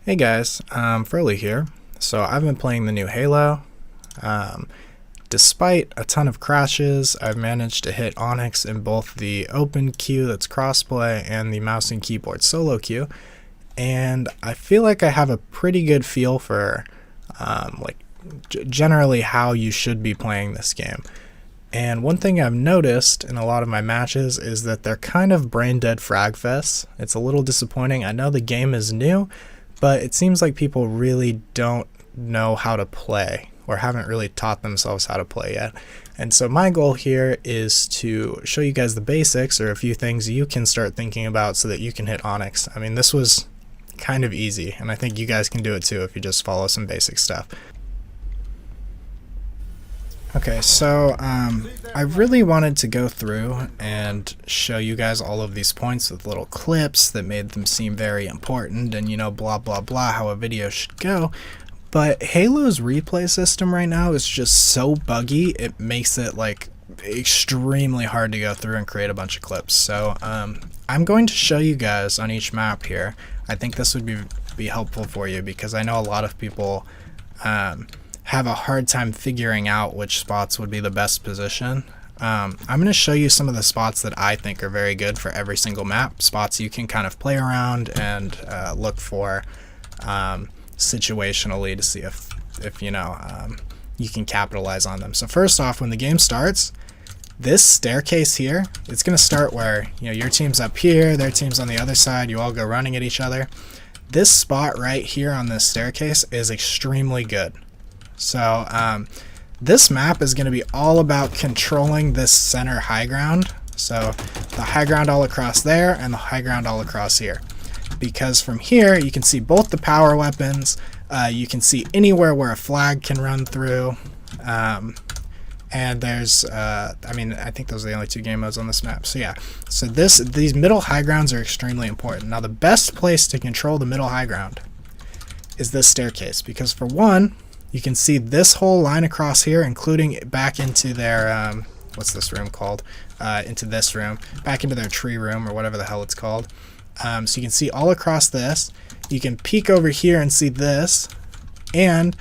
Hey guys, Furley here. So I've been playing the new Halo. Despite a ton of crashes, I've managed to hit Onyx in both the open queue that's crossplay and the mouse and keyboard solo queue. And I feel like I have a pretty good feel for generally how you should be playing this game. And one thing I've noticed in a lot of my matches is that they're kind of brain dead frag fests. It's a little disappointing. I know the game is new, but it seems like people really don't know how to play or haven't really taught themselves how to play yet. And so my goal here is to show you guys the basics or a few things you can start thinking about so that you can hit Onyx. I mean, this was kind of easy, and I think you guys can do it too if you just follow some basic stuff. Okay, so I really wanted to go through and show you guys all of these points with little clips that made them seem very important and, you know, blah blah blah, how a video should go. But Halo's replay system right now is just so buggy, it makes it like extremely hard to go through and create a bunch of clips. So I'm going to show you guys on each map here. I think this would be helpful for you because I know a lot of people have a hard time figuring out which spots would be the best position. I'm going to show you some of the spots that I think are very good for every single map, spots you can kind of play around and look for situationally to see if you know you can capitalize on them. So first off, when the game starts, this staircase here, it's going to start where, you know, your team's up here, their team's on the other side, you all go running at each other. This spot right here on this staircase is extremely good. So this map is going to be all about controlling this center high ground. So the high ground all across there and the high ground all across here. Because from here you can see both the power weapons, you can see anywhere where a flag can run through, and there's, I mean, I think those are the only two game modes on this map. So yeah, so these middle high grounds are extremely important. Now the best place to control the middle high ground is this staircase, because for one, you can see this whole line across here, including back into their, what's this room called? Into this room, back into their tree room or whatever the hell it's called. So you can see all across this. You can peek over here and see this. And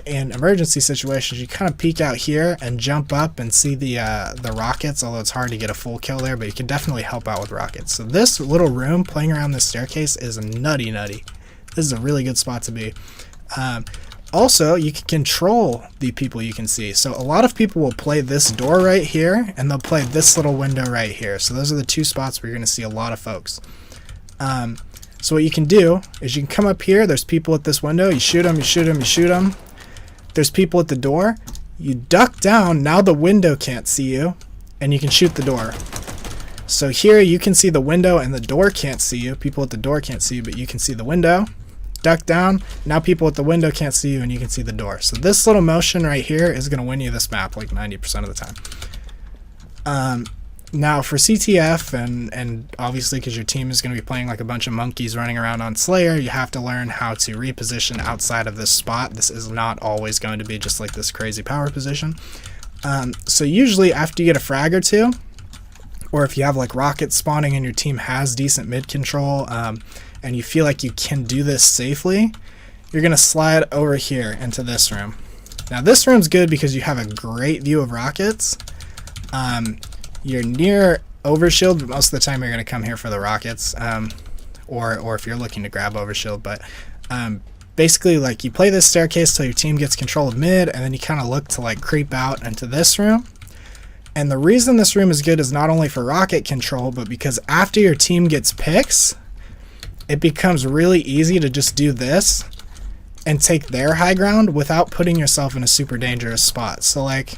in emergency situations, you kind of peek out here and jump up and see the rockets, although it's hard to get a full kill there, but you can definitely help out with rockets. So this little room playing around this staircase is nutty. This is a really good spot to be. Also, you can control the people you can see. So a lot of people will play this door right here, and they'll play this little window right here. So those are the two spots where you're going to see a lot of folks. So what you can do is you can come up here. There's people at this window. You shoot them, you shoot them, you shoot them. There's people at the door. You duck down. Now the window can't see you, and you can shoot the door. So here you can see the window, and the door can't see you. People at the door can't see you, but you can see the window. Duck down. Now people at the window can't see you, and you can see the door. So this little motion right here is going to win you this map like 90% of the time. Now for CTF, and obviously because your team is going to be playing like a bunch of monkeys running around on Slayer, you have to learn how to reposition outside of this spot. This is not always going to be just like this crazy power position. So usually after you get a frag or two, or if you have like rockets spawning and your team has decent mid control, and you feel like you can do this safely, you're going to slide over here into this room. Now this room's good because you have a great view of rockets. You're near overshield, but most of the time you're going to come here for the rockets, or if you're looking to grab overshield. But basically, like, you play this staircase till your team gets control of mid, and then you kind of look to like creep out into this room. And the reason this room is good is not only for rocket control, but because after your team gets picks, it becomes really easy to just do this and take their high ground without putting yourself in a super dangerous spot. So like,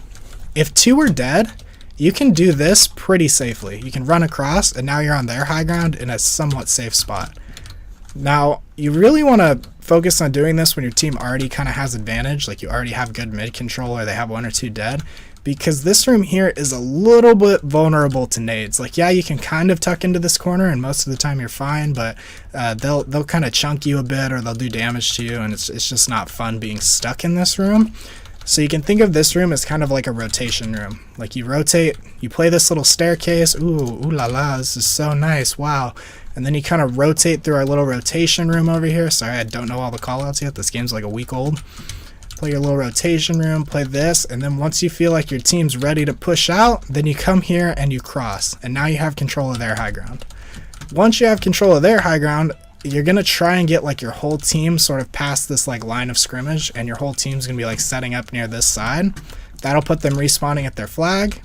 if two are dead, you can do this pretty safely. You can run across, and now you're on their high ground in a somewhat safe spot. Now, you really want to focus on doing this when your team already kind of has advantage, like you already have good mid control or they have one or two dead, because this room here is a little bit vulnerable to nades. Like, yeah, you can kind of tuck into this corner, and most of the time you're fine, but they'll kind of chunk you a bit, or they'll do damage to you, and it's just not fun being stuck in this room. So you can think of this room as kind of like a rotation room. Like, you rotate, you play this little staircase, ooh la la, this is so nice, wow. and then you kind of rotate through our little rotation room over here. Sorry, I don't know all the callouts yet. This game's like a week old. Play your little rotation room, play this, and then once you feel like your team's ready to push out, then you come here and you cross, and now you have control of their high ground. Once you have control of their high ground, you're gonna try and get like your whole team sort of past this like line of scrimmage, and your whole team's gonna be like setting up near this side. That'll put them respawning at their flag.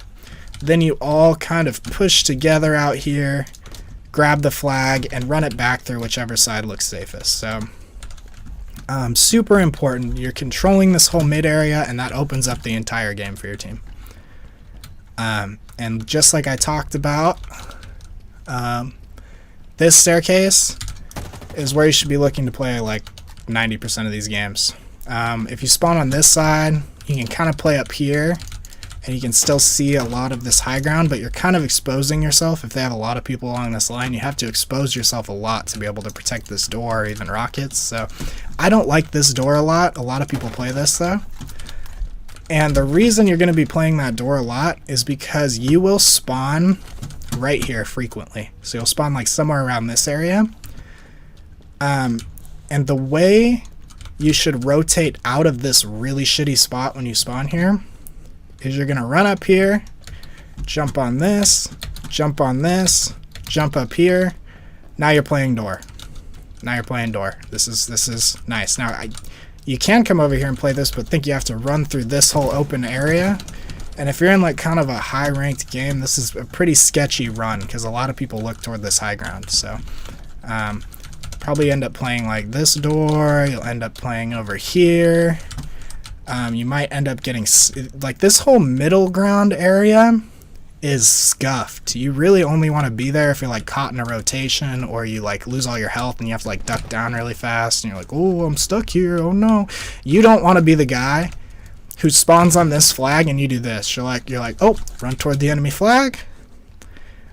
Then you all kind of push together out here, grab the flag, and run it back through whichever side looks safest. So super important. You're controlling this whole mid area, and that opens up the entire game for your team. And just like I talked about, this staircase is where you should be looking to play like 90% of these games. If you spawn on this side, you can kind of play up here, and you can still see a lot of this high ground, but you're kind of exposing yourself. If they have a lot of people along this line, you have to expose yourself a lot to be able to protect this door or even rockets. So I don't like this door a lot. A lot of people play this though. And the reason you're going to be playing that door a lot is because you will spawn right here frequently. So you'll spawn like somewhere around this area. And the way you should rotate out of this really shitty spot when you spawn here is you're gonna run up here, jump on this, jump up here. Now you're playing door. This is nice. Now you can come over here and play this, but think you have to run through this whole open area. And if you're in like kind of a high ranked game, this is a pretty sketchy run because a lot of people look toward this high ground. So probably end up playing like this door. You'll end up playing over here. You might end up getting like this whole middle ground area is scuffed. You really only want to be there if you're like caught in a rotation, or you like lose all your health and you have to like duck down really fast and you're like, oh, I'm stuck here, oh no. You don't want to be the guy who spawns on this flag and you do this. You're like, oh, run toward the enemy flag.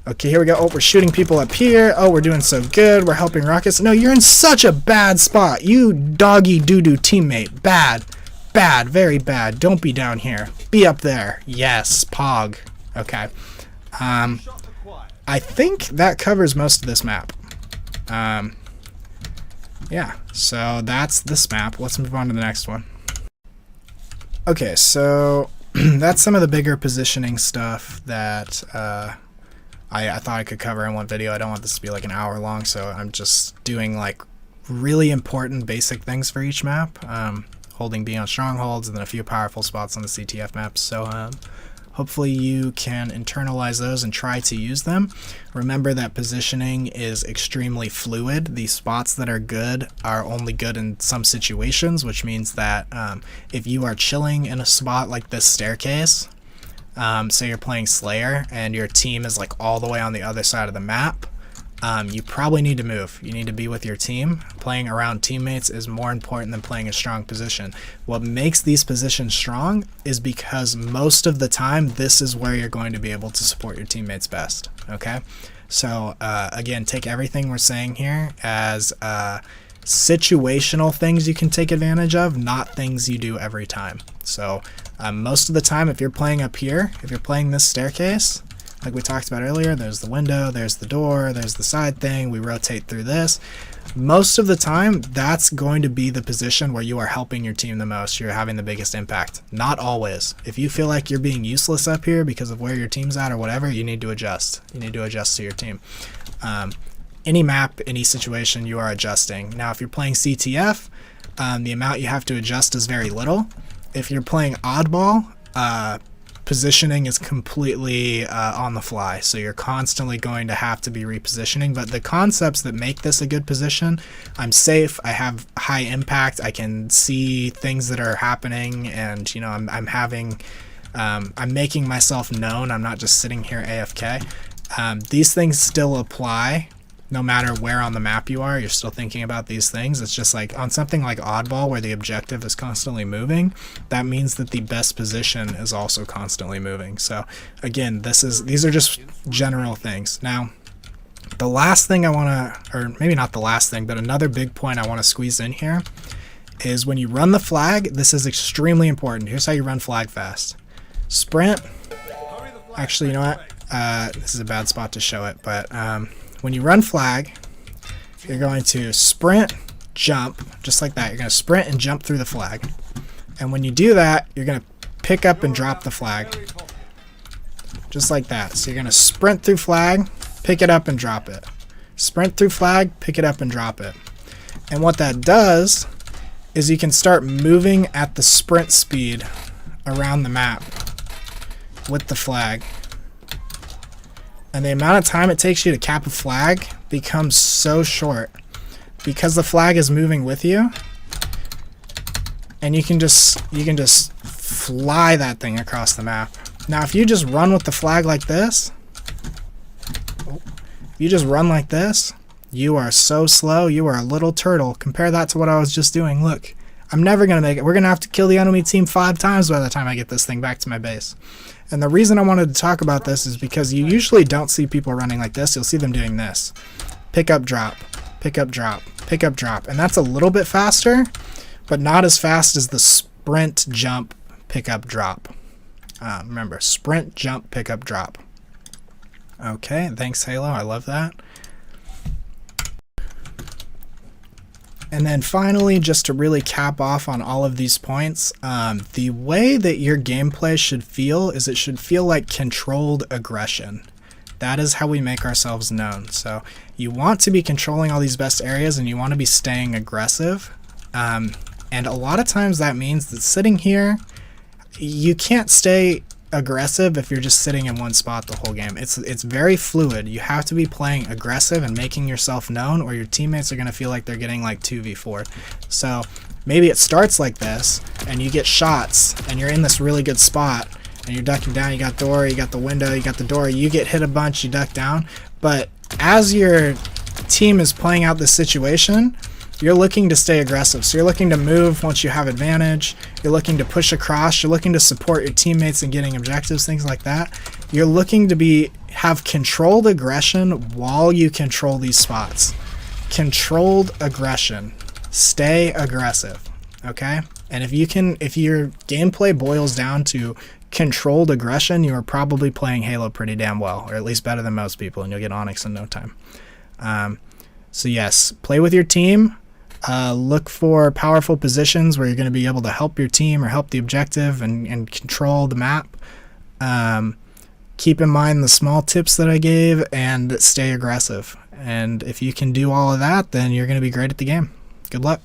Okay, here we go. Oh, we're shooting people up here. Oh, we're doing so good. We're helping rockets. No, you're in such a bad spot. You doggy doo-doo teammate. Bad. Bad. Very bad. Don't be down here. Be up there. Yes. Pog. Okay. I think that covers most of this map. Yeah. So that's this map. Let's move on to the next one. Okay, so that's some of the bigger positioning stuff that I thought I could cover in one video. I don't want this to be like an hour long, so I'm just doing like really important basic things for each map. Holding B on strongholds, and then a few powerful spots on the CTF maps. So hopefully you can internalize those and try to use them. Remember that positioning is extremely fluid. The spots that are good are only good in some situations, which means that if you are chilling in a spot like this staircase, say you're playing Slayer and your team is like all the way on the other side of the map, you probably need to move. You need to be with your team. Playing around teammates is more important than playing a strong position. What makes these positions strong is because most of the time this is where you're going to be able to support your teammates best. Okay? So again, take everything we're saying here as situational things you can take advantage of, not things you do every time. So most of the time, if you're playing up here, if you're playing this staircase, like we talked about earlier, there's the window, there's the door, there's the side thing, we rotate through this. Most of the time, that's going to be the position where you are helping your team the most, you're having the biggest impact. Not always. If you feel like you're being useless up here because of where your team's at or whatever, you need to adjust. You need to adjust to your team. Any map, any situation, you are adjusting. Now, if you're playing CTF, the amount you have to adjust is very little. If you're playing oddball, positioning is completely on the fly, so you're constantly going to have to be repositioning. But the concepts that make this a good position, I'm safe, I have high impact, I can see things that are happening, and you know, I'm making myself known, I'm not just sitting here AFK. These things still apply no matter where on the map you are. You're still thinking about these things. It's just like on something like oddball where the objective is constantly moving, that means that the best position is also constantly moving. So again, these are just general things. Now, the last thing I want to, or maybe not the last thing, but another big point I want to squeeze in here is when you run the flag, this is extremely important. Here's how you run flag fast. Sprint. Actually, you know what? This is a bad spot to show it, but when you run flag, you're going to sprint, jump, just like that. You're going to sprint and jump through the flag. And when you do that, you're going to pick up and drop the flag. Just like that. So you're going to sprint through flag, pick it up and drop it. Sprint through flag, pick it up and drop it. And what that does is you can start moving at the sprint speed around the map with the flag. And the amount of time it takes you to cap a flag becomes so short because the flag is moving with you, and you can just fly that thing across the map. Now if you just run with the flag like this, you are so slow, you are a little turtle. Compare that to what I was just doing. Look, I'm never going to make it. We're going to have to kill the enemy team 5 times by the time I get this thing back to my base. And the reason I wanted to talk about this is because you usually don't see people running like this. You'll see them doing this. Pick up, drop, pick up, drop, pick up, drop. And that's a little bit faster, but not as fast as the sprint, jump, pick up, drop. Remember, sprint, jump, pick up, drop. Okay, thanks Halo, I love that. And then finally, just to really cap off on all of these points, the way that your gameplay should feel is it should feel like controlled aggression. That is how we make ourselves known. So you want to be controlling all these best areas and you want to be staying aggressive. And a lot of times that means that sitting here, you can't stay aggressive if you're just sitting in one spot the whole game. It's very fluid. You have to be playing aggressive and making yourself known, or your teammates are going to feel like they're getting like 2v4. So maybe it starts like this and you get shots and you're in this really good spot and you're ducking down, you got door, you got the window, you got the door, you get hit a bunch, you duck down, but as your team is playing out this situation, you're looking to stay aggressive. So you're looking to move once you have advantage. You're looking to push across. You're looking to support your teammates in getting objectives, things like that. You're looking to have controlled aggression while you control these spots. Controlled aggression. Stay aggressive. Okay? And if your gameplay boils down to controlled aggression, you are probably playing Halo pretty damn well, or at least better than most people, and you'll get Onyx in no time. So yes, play with your team. Look for powerful positions where you're going to be able to help your team or help the objective and control the map. Keep in mind the small tips that I gave and stay aggressive. And if you can do all of that, then you're going to be great at the game. Good luck.